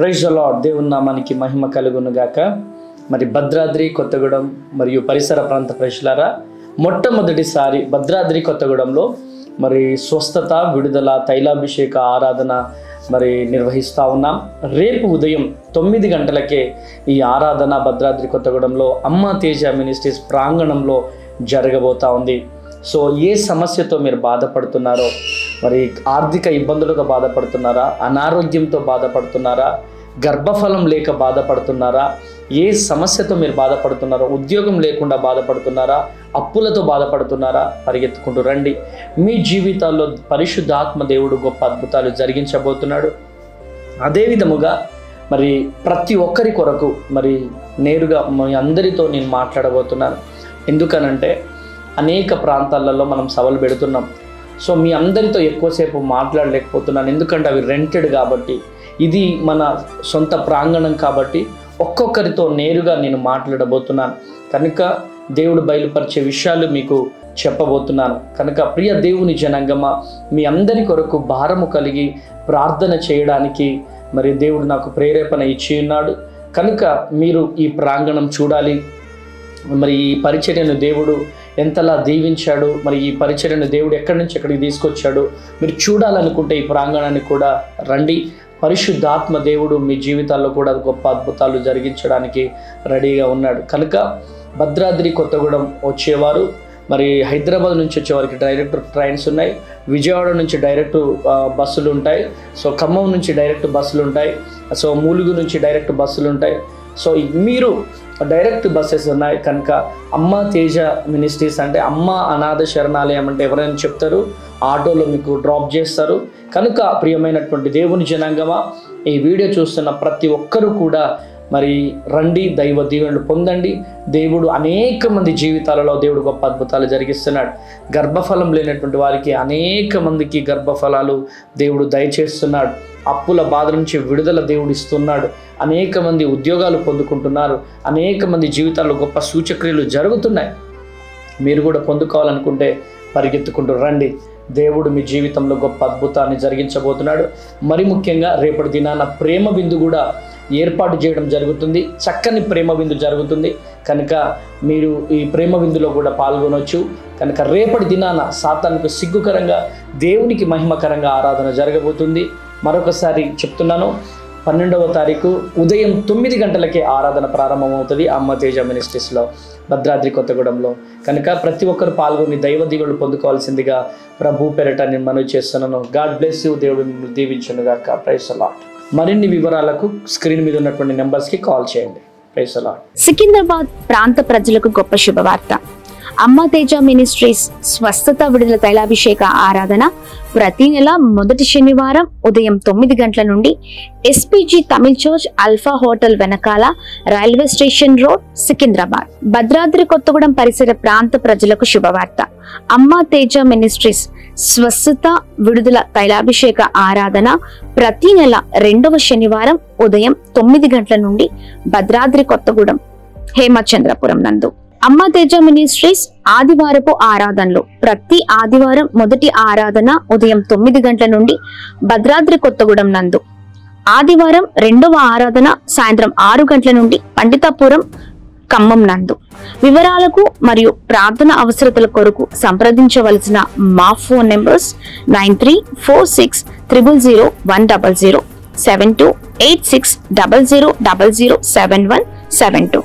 Praise the lord. దేవుని నామానికి మహిమ కలుగును గాక. మరి భద్రాద్రి కొత్తగూడెం మరియు పరిసర ప్రాంత ప్రజలారా, మొట్టమొదటిసారి భద్రాద్రి కొత్తగూడెంలో మరి స్వస్థత, విడుదల, తైలాభిషేక ఆరాధన మరి నిర్వహిస్తూ ఉన్నాం. రేపు ఉదయం 9 గంటలకే ఈ ఆరాధన భద్రాద్రి కొత్తగూడెంలో అమ్మ తేజ మినిస్ట్రీస్ ప్రాంగణంలో జరగబోతా ఉంది. సో ఏ సమస్యతో మీరు బాధపడుతున్నారో, మరి ఆర్థిక ఇబ్బందులతో బాధపడుతున్నారా, అనారోగ్యంతో బాధపడుతున్నారా, గర్భఫలం లేక బాధపడుతున్నారా, ఏ సమస్యతో మీరు బాధపడుతున్నారో, ఉద్యోగం లేకుండా బాధపడుతున్నారా, అప్పులతో బాధపడుతున్నారా, పరిగెత్తుకుంటూ రండి. మీ జీవితాల్లో పరిశుద్ధాత్మ దేవుడు గొప్ప అద్భుతాలు జరిగించబోతున్నాడు. అదే విధముగా మరి ప్రతి ఒక్కరి కొరకు మరి నేరుగా మీ అందరితో నేను మాట్లాడబోతున్నాను. ఎందుకనంటే అనేక ప్రాంతాలలో మనం సభలు పెడుతున్నాం. సో మీ అందరితో ఎక్కువసేపు మాట్లాడలేకపోతున్నాను, ఎందుకంటే అవి రెంటెడ్ కాబట్టి. ఇది మన సొంత ప్రాంగణం కాబట్టి ఒక్కొక్కరితో నేరుగా నేను మాట్లాడబోతున్నాను. కనుక దేవుడు బయలుపరిచే విషయాలు మీకు చెప్పబోతున్నాను. కనుక ప్రియ దేవుని జనాంగమా, మీ అందరి కొరకు భారము కలిగి ప్రార్థన చేయడానికి మరి దేవుడు నాకు ప్రేరేపణ ఇచ్చి ఉన్నాడు. కనుక మీరు ఈ ప్రాంగణం చూడాలి. మరి ఈ పరిచర్యను దేవుడు ఎంతలా దీవించాడు, మరి ఈ పరిచర్యను దేవుడు ఎక్కడి నుంచి ఎక్కడికి తీసుకొచ్చాడు, మీరు చూడాలనుకుంటే ఈ ప్రాంగణానికి కూడా రండి. పరిశుద్ధాత్మ దేవుడు మీ జీవితాల్లో కూడా గొప్ప అద్భుతాలు జరిగించడానికి రెడీగా ఉన్నాడు. కనుక భద్రాద్రి కొత్తగూడెం వచ్చేవారు, మరి హైదరాబాద్ నుంచి వచ్చేవారికి డైరెక్ట్ ట్రైన్స్ ఉన్నాయి, విజయవాడ నుంచి డైరెక్ట్ బస్సులు ఉంటాయి, సో ఖమ్మం నుంచి డైరెక్ట్ బస్సులు ఉంటాయి, సో మూలుగు నుంచి డైరెక్ట్ బస్సులు ఉంటాయి. సో మీరు డైరెక్ట్ బస్సెస్ ఉన్నాయి. కనుక అమ్మ తేజ మినిస్ట్రీస్ అంటే అమ్మ అనాథ శరణాలయం అంటే ఎవరైనా చెప్తారు, ఆటోలో మీకు డ్రాప్ చేస్తారు. కనుక ప్రియమైనటువంటి దేవుని జనాంగమా, ఈ వీడియో చూస్తున్న ప్రతి ఒక్కరూ కూడా మరి రండి, దైవ దీవెనలు పొందండి. దేవుడు అనేక మంది జీవితాలలో దేవుడు గొప్ప అద్భుతాలు జరిగిస్తున్నాడు. గర్భఫలం లేనటువంటి వారికి అనేక మందికి గర్భఫలాలు దేవుడు దయచేస్తున్నాడు. అప్పుల బాధ నుంచి విడుదల దేవుడు ఇస్తున్నాడు. అనేక మంది ఉద్యోగాలు పొందుకుంటున్నారు. అనేక మంది జీవితాల్లో గొప్ప సూచక్రియలు జరుగుతున్నాయి. మీరు కూడా పొందుకోవాలనుకుంటే పరిగెత్తుకుంటూ రండి. దేవుడు మీ జీవితంలో గొప్ప అద్భుతాన్ని జరిగించబోతున్నాడు. మరి ముఖ్యంగా రేపటి దినాన ప్రేమ విందు కూడా ఏర్పాటు చేయడం జరుగుతుంది. చక్కని ప్రేమ విందు జరుగుతుంది. కనుక మీరు ఈ ప్రేమ విందులో కూడా పాల్గొనవచ్చు. కనుక రేపటి దినాన సాతానుకు సిగ్గుకరంగా, దేవునికి మహిమకరంగా ఆరాధన జరగబోతుంది. మరొకసారి చెప్తున్నాను, 12వ తారీఖు ఉదయం 9 గంటలకే ఆరాధన ప్రారంభమవుతుంది అమ్మ తేజ మినిస్ట్రీస్లో భద్రాద్రి కొత్తగూడెంలో. కనుక ప్రతి ఒక్కరు పాల్గొని దైవ దీవెనలు పొందుకోవాల్సిందిగా ప్రభు పేరిట నేను మనవి చేస్తున్నాను. God bless you. దేవుడు మిమ్మల్ని దీవించును గాక. Praise the lord. మరిన్ని వివరాలకు స్క్రీన్ మీద ఉన్నటువంటి నెంబర్స్కి కాల్ చేయండి. Praise the lord. సికింద్రాబాద్ ప్రాంత ప్రజలకు గొప్ప శుభవార్త. అమ్మ తేజ మినిస్ట్రీస్ స్వస్థత, విడుదల, తైలాభిషేక ఆరాధన ప్రతి నెల మొదటి శనివారం ఉదయం 9 గంటల నుండి SPG Tamil church, Alpha hotel వెనకాల, railway station road, Secunderabad. Bhadradri Kothagudem పరిసర ప్రాంత ప్రజలకు శుభవార్త. అమ్మ తేజ మినిస్ట్రీస్ స్వస్థత, విడుదల, తైలాభిషేక ఆరాధన ప్రతి నెల 2వ శనివారం ఉదయం 9 గంటల నుండి భద్రాద్రి కొత్తగూడెం హేమచంద్రపురం నందు. అమ్మ తేజ మినిస్ట్రీస్ ఆదివారపు ఆరాధనలు ప్రతి ఆదివారం మొదటి ఆరాధన ఉదయం 9 గంటల నుండి భద్రాద్రి కొత్తగూడెం నందు. ఆదివారం 2వ ఆరాధన సాయంత్రం 6 గంటల నుండి పండితాపురం ఖమ్మం నందు. వివరాలకు మరియు ప్రార్థన అవసరతల కొరకు సంప్రదించవలసిన మా ఫోన్ నెంబర్స్ 9346000100, 728600007172.